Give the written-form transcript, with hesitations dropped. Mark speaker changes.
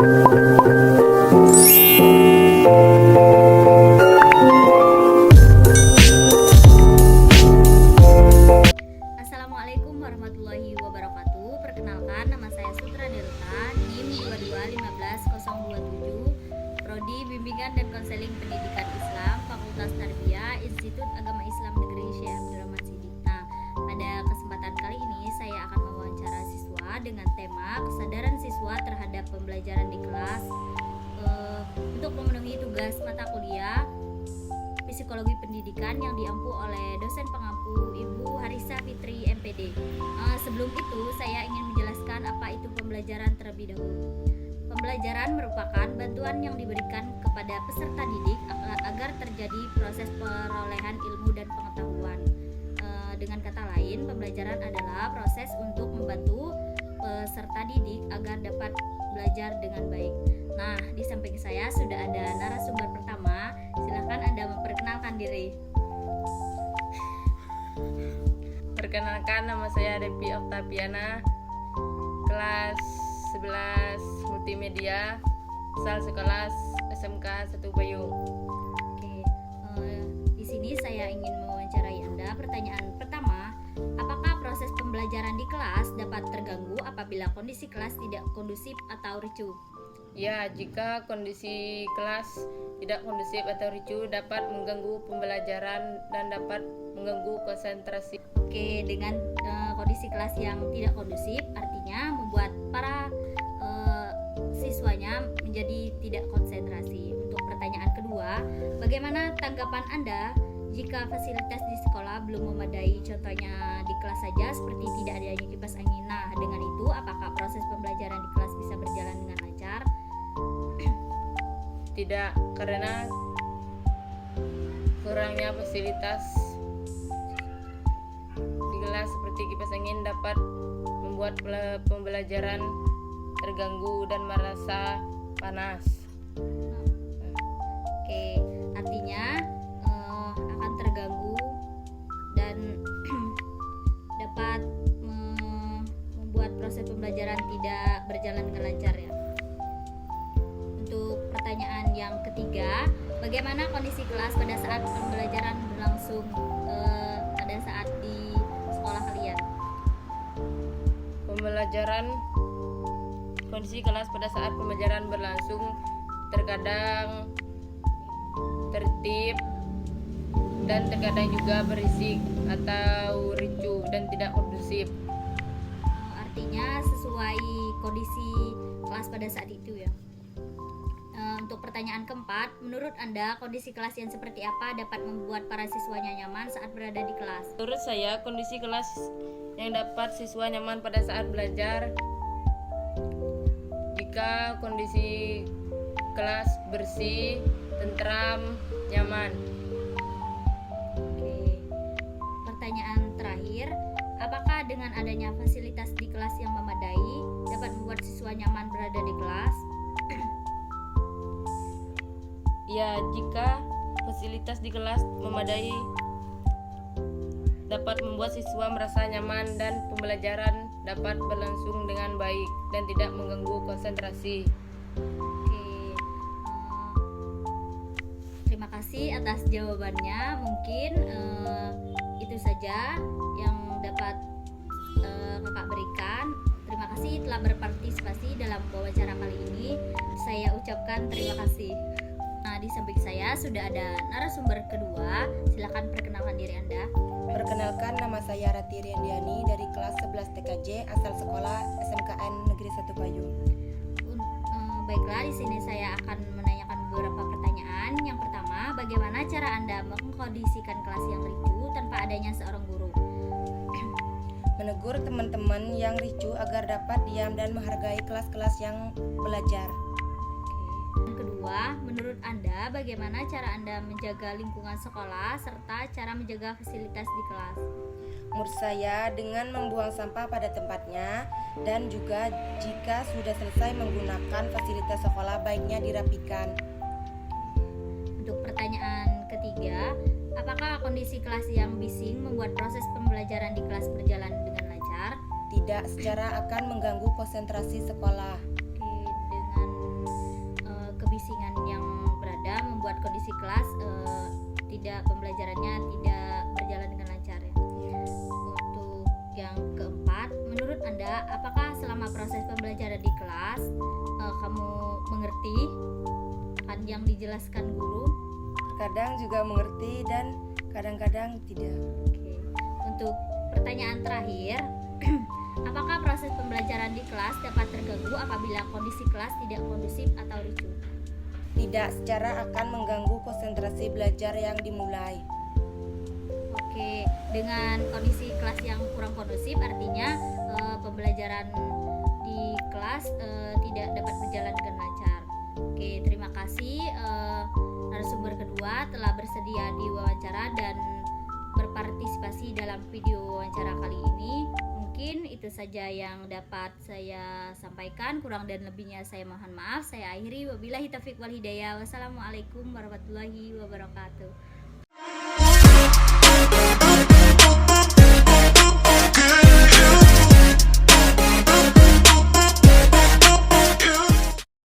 Speaker 1: Assalamualaikum warahmatullahi wabarakatuh. Perkenalkan, nama saya Sutra Deruta, NIM 22150027, Prodi Bimbingan dan Konseling Pendidikan Islam, Fakultas Tarbiyah, Institut Agama Islam Negeri Syekh Abdul Rahman Siddiq. Nah, pada kesempatan kali ini saya akan mewawancara siswa dengan tema kesadaran siswa terhadap pembelajaran di kelas untuk memenuhi tugas mata kuliah Psikologi Pendidikan yang diampu oleh dosen pengampu Ibu Harisa Fitri MPD. Sebelum itu saya ingin menjelaskan apa itu pembelajaran terlebih dahulu. Pembelajaran merupakan bantuan yang diberikan kepada peserta didik agar terjadi proses perolehan ilmu dan pengetahuan. Dengan kata lain, pembelajaran adalah proses untuk membantu peserta didik agar dapat belajar dengan baik. Nah, di samping saya sudah ada narasumber pertama. Silakan Anda memperkenalkan diri.
Speaker 2: Perkenalkan, nama saya Devi Oktaviana, kelas 11 Multimedia, asal sekolah SMK 1 Payung.
Speaker 1: Oke, di sini saya ingin mewawancarai Anda. Pertanyaan pertama, apakah proses pembelajaran di kelas dapat terganggu apabila kondisi kelas tidak kondusif atau ricuh?
Speaker 2: Ya, jika kondisi kelas tidak kondusif atau ricuh dapat mengganggu pembelajaran dan dapat mengganggu konsentrasi.
Speaker 1: Oke, dengan kondisi kelas yang tidak kondusif artinya membuat para siswanya menjadi tidak konsentrasi. Untuk pertanyaan kedua, bagaimana tanggapan Anda jika fasilitas di sekolah belum memadai, contohnya di kelas saja seperti tidak adanya kipas angin? Nah, dengan itu apakah proses pembelajaran di kelas bisa berjalan dengan lancar?
Speaker 2: Tidak, karena kurangnya fasilitas di kelas seperti kipas angin dapat membuat pembelajaran terganggu dan merasa panas.
Speaker 1: Oke, artinya akan terganggu dan dapat membuat proses pembelajaran tidak berjalan dengan lancar ya. Untuk pertanyaan yang ketiga, bagaimana kondisi kelas pada saat pembelajaran berlangsung pada saat di sekolah kalian?
Speaker 2: Kondisi kelas pada saat pembelajaran berlangsung terkadang tertib dan terkadang juga berisik atau ricuh dan tidak kondusif.
Speaker 1: Artinya sesuai kondisi kelas pada saat itu ya. Untuk pertanyaan keempat, menurut Anda kondisi kelas yang seperti apa dapat membuat para siswanya nyaman saat berada di kelas?
Speaker 2: Menurut saya, kondisi kelas yang dapat siswa nyaman pada saat belajar jika kondisi kelas bersih, tentram, nyaman.
Speaker 1: Oke. Pertanyaan terakhir, apakah dengan adanya fasilitas di kelas yang memadai dapat membuat siswa nyaman berada di kelas?
Speaker 2: Ya, jika fasilitas di kelas memadai dapat membuat siswa merasa nyaman dan pembelajaran dapat berlangsung dengan baik dan tidak mengganggu konsentrasi.
Speaker 1: Oke. Terima kasih atas jawabannya. Mungkin itu saja yang dapat Kakak berikan. Terima kasih telah berpartisipasi dalam wawancara kali ini. Saya ucapkan terima kasih. Nah, di samping saya sudah ada narasumber kedua. Silakan perkenalkan diri Anda.
Speaker 3: Perkenalkan, nama saya Rati Riandiani dari kelas 11 TKJ asal sekolah SMKN Negeri 1 Payung.
Speaker 1: Baiklah, di sini saya akan menanyakan beberapa pertanyaan. Yang pertama, bagaimana cara Anda mengkondisikan kelas yang ricuh tanpa adanya seorang guru?
Speaker 3: Menegur teman-teman yang ricuh agar dapat diam dan menghargai kelas-kelas yang belajar.
Speaker 1: Yang kedua, menurut Anda bagaimana cara Anda menjaga lingkungan sekolah serta cara menjaga fasilitas di kelas?
Speaker 3: Menurut saya, dengan membuang sampah pada tempatnya dan juga jika sudah selesai menggunakan fasilitas sekolah baiknya dirapikan.
Speaker 1: Untuk pertanyaan ketiga, apakah kondisi kelas yang bising membuat proses pembelajaran di kelas berjalan dengan lancar?
Speaker 3: Tidak, secara akan mengganggu konsentrasi sekolah.
Speaker 1: Oke, dengan pembelajarannya tidak berjalan dengan lancar ya. Untuk yang keempat, menurut Anda apakah selama proses pembelajaran di kelas kamu mengerti yang dijelaskan guru?
Speaker 3: Kadang juga mengerti dan kadang-kadang tidak.
Speaker 1: Oke. Untuk pertanyaan terakhir, apakah proses pembelajaran di kelas dapat terganggu apabila kondisi kelas tidak kondusif atau ricuh?
Speaker 3: Tidak secara akan mengganggu konsentrasi belajar yang dimulai.
Speaker 1: Oke, dengan kondisi kelas yang kurang kondusif artinya pembelajaran di kelas tidak dapat berjalan dengan lancar. Oke, terima kasih narasumber kedua telah bersedia diwawancara dan berpartisipasi dalam video wawancara kali ini. Mungkin itu saja yang dapat saya sampaikan, kurang dan lebihnya saya mohon maaf. Saya akhiri, wabillahi taufiq wal hidayah. Wassalamualaikum warahmatullahi wabarakatuh.